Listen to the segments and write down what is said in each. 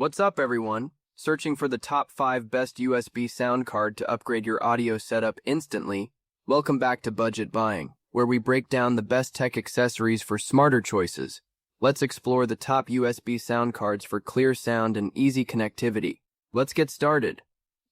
What's up, everyone? Searching for the top 5 best USB sound card to upgrade your audio setup instantly? Welcome back to Budget Buying, where we break down the best tech accessories for smarter choices. Let's explore the top USB sound cards for clear sound and easy connectivity. Let's get started.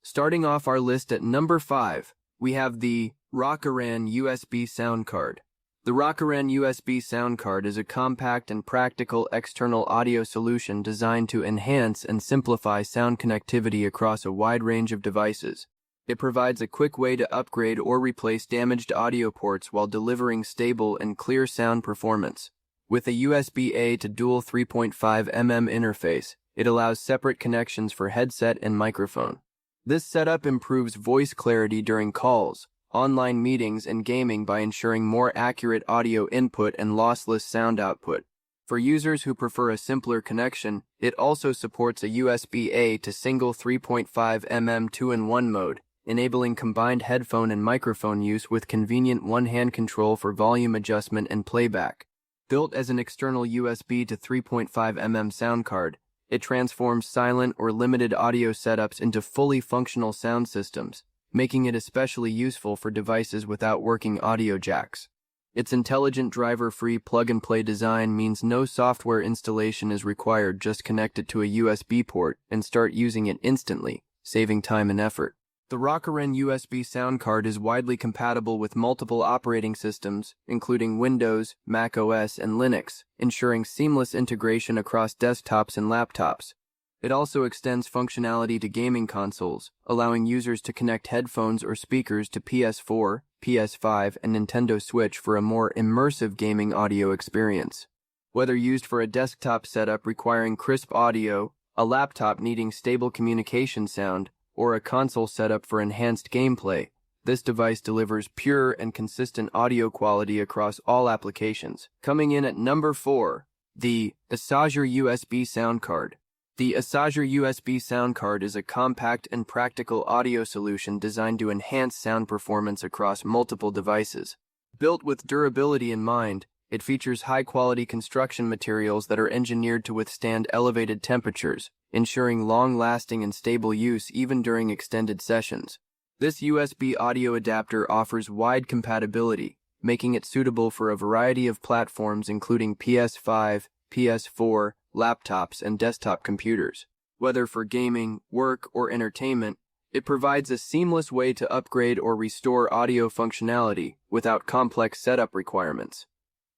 Starting off our list at number 5, we have the Rocoren USB sound card. The Rocoren USB sound card is a compact and practical external audio solution designed to enhance and simplify sound connectivity across a wide range of devices. It provides a quick way to upgrade or replace damaged audio ports while delivering stable and clear sound performance. With a USB-A to dual 3.5mm interface, it allows separate connections for headset and microphone. This setup improves voice clarity during calls, online meetings, and gaming by ensuring more accurate audio input and lossless sound output. For users who prefer a simpler connection, it also supports a USB-A to single 3.5mm 2-in-1 mode, enabling combined headphone and microphone use with convenient one-hand control for volume adjustment and playback. Built as an external USB to 3.5mm sound card, it transforms silent or limited audio setups into fully functional sound systems, making it especially useful for devices without working audio jacks. Its intelligent driver-free plug-and-play design means no software installation is required. Just connect it to a USB port and start using it instantly, saving time and effort. The Rocoren USB sound card is widely compatible with multiple operating systems, including Windows, Mac OS, and Linux, ensuring seamless integration across desktops and laptops. It also extends functionality to gaming consoles, allowing users to connect headphones or speakers to PS4, PS5, and Nintendo Switch for a more immersive gaming audio experience. Whether used for a desktop setup requiring crisp audio, a laptop needing stable communication sound, or a console setup for enhanced gameplay, this device delivers pure and consistent audio quality across all applications. Coming in at number 4, the Essager USB sound card. The Essager USB sound card is a compact and practical audio solution designed to enhance sound performance across multiple devices. Built with durability in mind, it features high-quality construction materials that are engineered to withstand elevated temperatures, ensuring long-lasting and stable use even during extended sessions. This USB audio adapter offers wide compatibility, making it suitable for a variety of platforms including PS5, PS4, laptops, and desktop computers. Whether for gaming, work, or entertainment, it provides a seamless way to upgrade or restore audio functionality without complex setup requirements.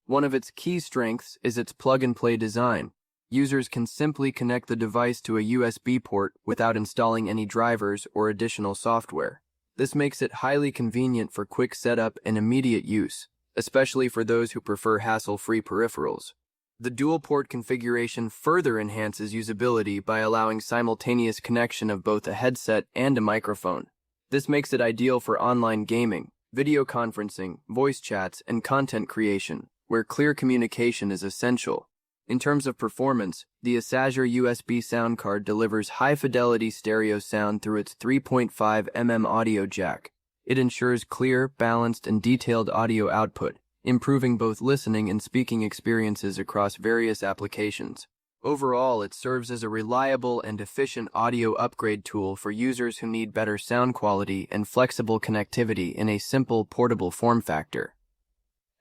One of its key strengths is its plug-and-play design. Users can simply connect the device to a USB port without installing any drivers or additional software. This makes it highly convenient for quick setup and immediate use, especially for those who prefer hassle-free peripherals. The dual-port configuration further enhances usability by allowing simultaneous connection of both a headset and a microphone. This makes it ideal for online gaming, video conferencing, voice chats, and content creation, where clear communication is essential. In terms of performance, the Essager USB sound card delivers high-fidelity stereo sound through its 3.5mm audio jack. It ensures clear, balanced, and detailed audio output, improving both listening and speaking experiences across various applications. Overall, it serves as a reliable and efficient audio upgrade tool for users who need better sound quality and flexible connectivity in a simple, portable form factor.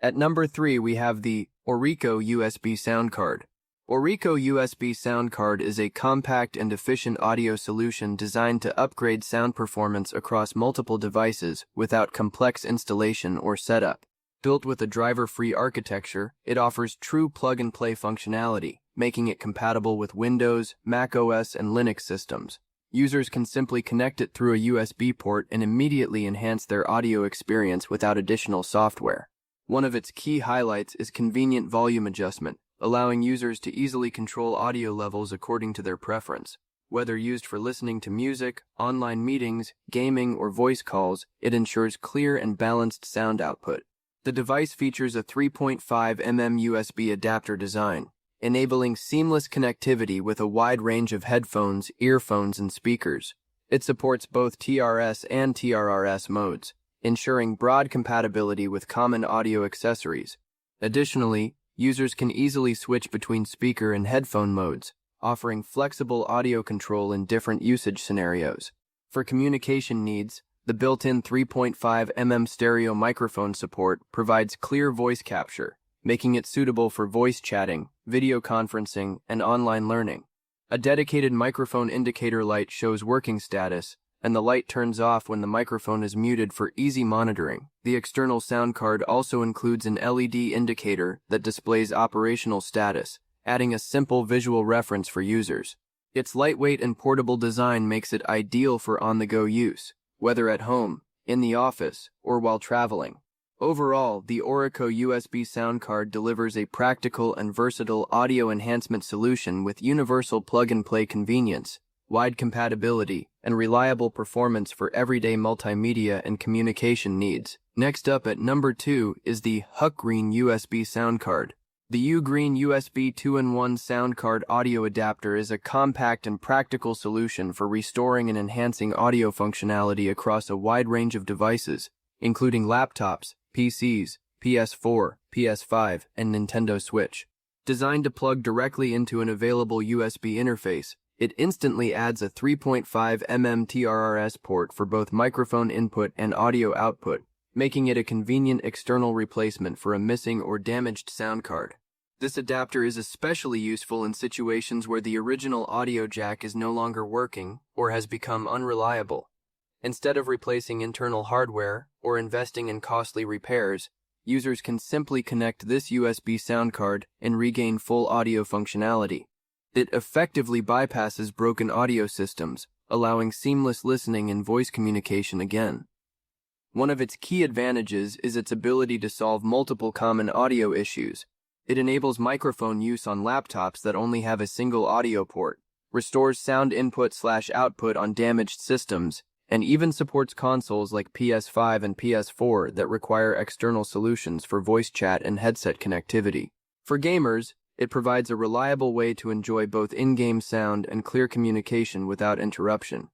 At number 3, we have the Orico USB sound card. Orico USB sound card is a compact and efficient audio solution designed to upgrade sound performance across multiple devices without complex installation or setup. Built with a driver-free architecture, it offers true plug-and-play functionality, making it compatible with Windows, Mac OS, and Linux systems. Users can simply connect it through a USB port and immediately enhance their audio experience without additional software. One of its key highlights is convenient volume adjustment, allowing users to easily control audio levels according to their preference. Whether used for listening to music, online meetings, gaming, or voice calls, it ensures clear and balanced sound output. The device features a 3.5mm USB adapter design, enabling seamless connectivity with a wide range of headphones, earphones, and speakers. It supports both TRS and TRRS modes, ensuring broad compatibility with common audio accessories. Additionally, users can easily switch between speaker and headphone modes, offering flexible audio control in different usage scenarios. For communication needs, the built-in 3.5 stereo microphone support provides clear voice capture, making it suitable for voice chatting, video conferencing, and online learning. A dedicated microphone indicator light shows working status, and the light turns off when the microphone is muted for easy monitoring. The external sound card also includes an LED indicator that displays operational status, adding a simple visual reference for users. Its lightweight and portable design makes it ideal for on-the-go use, whether at home, in the office, or while traveling. Overall, the Orico USB sound card delivers a practical and versatile audio enhancement solution with universal plug-and-play convenience, wide compatibility, and reliable performance for everyday multimedia and communication needs. Next up at number 2 is the Ugreen USB sound card. The Ugreen USB 2-in-1 sound card audio adapter is a compact and practical solution for restoring and enhancing audio functionality across a wide range of devices, including laptops, PCs, PS4, PS5, and Nintendo Switch. Designed to plug directly into an available USB interface, it instantly adds a 3.5 TRRS port for both microphone input and audio output, making it a convenient external replacement for a missing or damaged sound card. This adapter is especially useful in situations where the original audio jack is no longer working or has become unreliable. Instead of replacing internal hardware or investing in costly repairs, users can simply connect this USB sound card and regain full audio functionality. It effectively bypasses broken audio systems, allowing seamless listening and voice communication again. One of its key advantages is its ability to solve multiple common audio issues. It enables microphone use on laptops that only have a single audio port, restores sound input/output on damaged systems, and even supports consoles like PS5 and PS4 that require external solutions for voice chat and headset connectivity. For gamers, it provides a reliable way to enjoy both in-game sound and clear communication without interruption.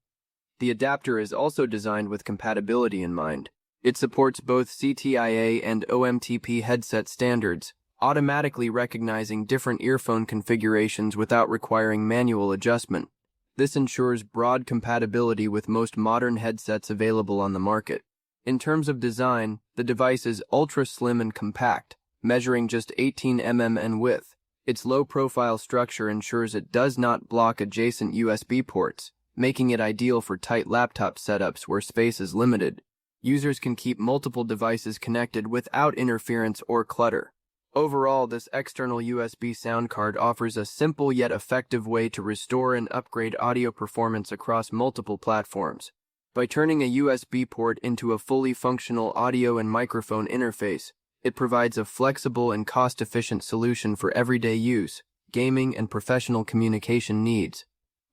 The adapter is also designed with compatibility in mind. It supports both CTIA and OMTP headset standards, automatically recognizing different earphone configurations without requiring manual adjustment. This ensures broad compatibility with most modern headsets available on the market. In terms of design, the device is ultra-slim and compact, measuring just 18 mm in width. Its low-profile structure ensures it does not block adjacent USB ports, making it ideal for tight laptop setups where space is limited. Users can keep multiple devices connected without interference or clutter. Overall, this external USB sound card offers a simple yet effective way to restore and upgrade audio performance across multiple platforms. By turning a USB port into a fully functional audio and microphone interface, it provides a flexible and cost-efficient solution for everyday use, gaming, and professional communication needs.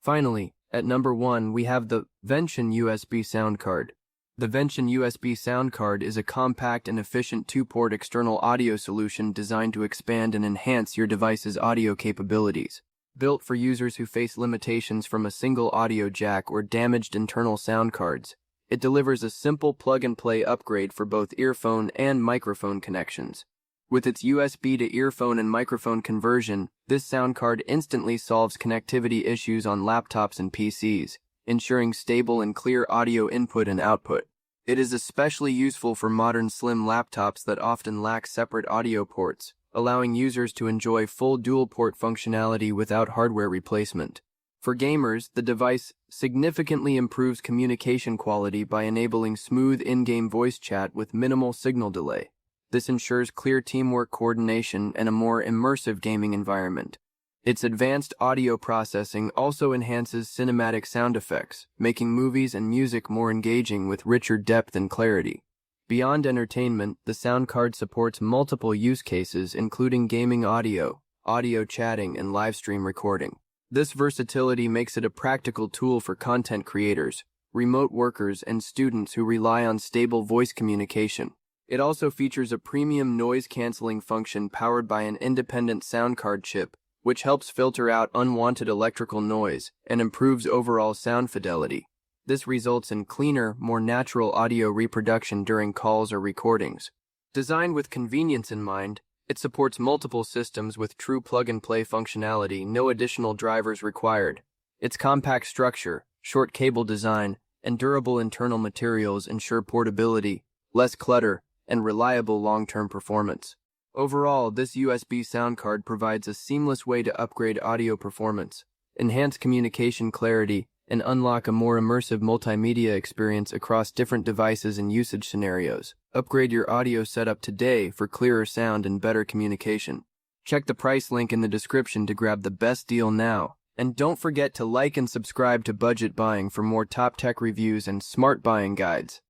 Finally, at number 1, we have the Vention USB sound card. The Vention USB sound card is a compact and efficient 2-port external audio solution designed to expand and enhance your device's audio capabilities. Built for users who face limitations from a single audio jack or damaged internal sound cards, it delivers a simple plug-and-play upgrade for both earphone and microphone connections. With its USB to earphone and microphone conversion, this sound card instantly solves connectivity issues on laptops and PCs, ensuring stable and clear audio input and output. It is especially useful for modern slim laptops that often lack separate audio ports, allowing users to enjoy full dual-port functionality without hardware replacement. For gamers, the device significantly improves communication quality by enabling smooth in-game voice chat with minimal signal delay. This ensures clear teamwork coordination and a more immersive gaming environment. Its advanced audio processing also enhances cinematic sound effects, making movies and music more engaging with richer depth and clarity. Beyond entertainment, the sound card supports multiple use cases including gaming audio, audio chatting, and live stream recording. This versatility makes it a practical tool for content creators, remote workers, and students who rely on stable voice communication. It also features a premium noise-canceling function powered by an independent sound card chip, which helps filter out unwanted electrical noise and improves overall sound fidelity. This results in cleaner, more natural audio reproduction during calls or recordings. Designed with convenience in mind, It supports multiple systems with true plug-and-play functionality, no additional drivers required. Its compact structure, short cable design, and durable internal materials ensure portability, less clutter, and reliable long-term performance. Overall, this USB sound card provides a seamless way to upgrade audio performance, enhance communication clarity, and unlock a more immersive multimedia experience across different devices and usage scenarios. Upgrade your audio setup today for clearer sound and better communication. Check the price link in the description to grab the best deal now. And don't forget to like and subscribe to Budget Buying for more top tech reviews and smart buying guides.